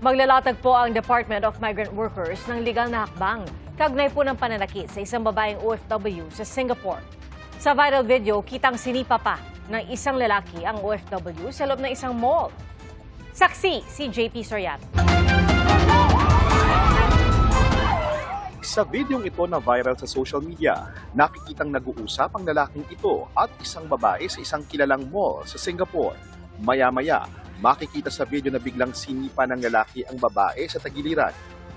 Maglalatag po ang Department of Migrant Workers ng legal na hakbang kaugnay po ng pananakit sa isang babaeng OFW sa Singapore. Sa viral video, kitang sinipa pa ng isang lalaki ang OFW sa loob ng isang mall. Saksi si JP Soriano. Sa videong ito na viral sa social media, nakikitang nag-uusap ang lalaking ito at isang babae sa isang kilalang mall sa Singapore. Maya-maya, makikita sa video na biglang sinipa ng lalaki ang babae sa tagiliran.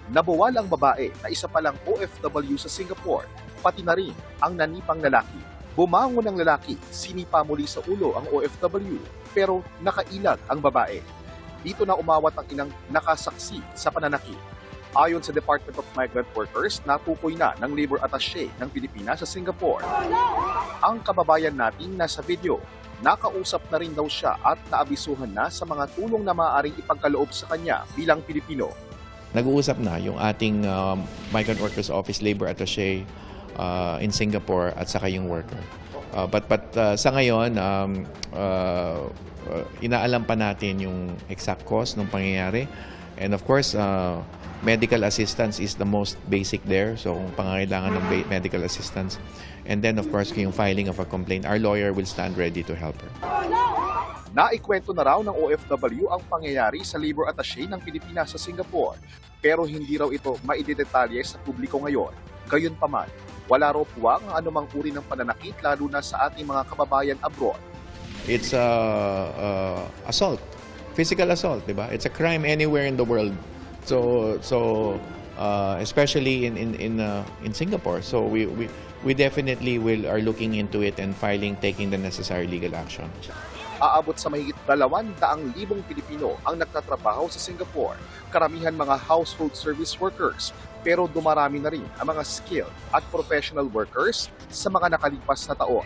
Nabuwal ang babae na isa palang OFW sa Singapore, pati na rin ang nanipang lalaki. Bumangon ang lalaki, sinipa muli sa ulo ang OFW, pero nakailag ang babae. Dito na umawat ang inang nakasaksi sa pananakit. Ayon sa Department of Migrant Workers, natukoy na ng Labor Attaché ng Pilipinas sa Singapore. Ang kababayan nating nasa video, nakausap na rin daw siya at naabisuhan na sa mga tulong na maaaring ipagkaloob sa kanya bilang Pilipino. Nag-uusap na yung ating Migrant Workers Office Labor Attaché in Singapore at saka yung worker. But sa ngayon, inaalam pa natin yung exact cause ng pangyayari. And of course, medical assistance is the most basic there. So kung pangangailangan ng medical assistance. And then of course, yung filing of a complaint, our lawyer will stand ready to help her. Naikwento na raw ng OFW ang pangyayari sa Labor Attaché ng Pilipinas sa Singapore. Pero hindi raw ito maidedetalye sa publiko ngayon. Gayunpaman, wala raw puwang ang anumang uri ng pananakit lalo na sa ating mga kababayan abroad. It's assault. Physical assault, di ba? It's a crime anywhere in the world. So especially in Singapore. So we definitely are looking into it and taking the necessary legal action. Aabot sa mahigit 200,000 Pilipino ang nagtatrabaho sa Singapore. Karamihan mga household service workers, pero dumarami na rin ang mga skilled at professional workers sa mga nakalipas na taon.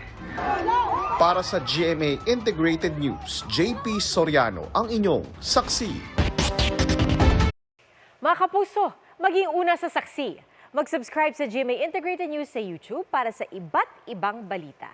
Para sa GMA Integrated News, JP Soriano ang inyong saksi. Mga kapuso, maging una sa saksi. Mag-subscribe sa GMA Integrated News sa YouTube para sa iba't ibang balita.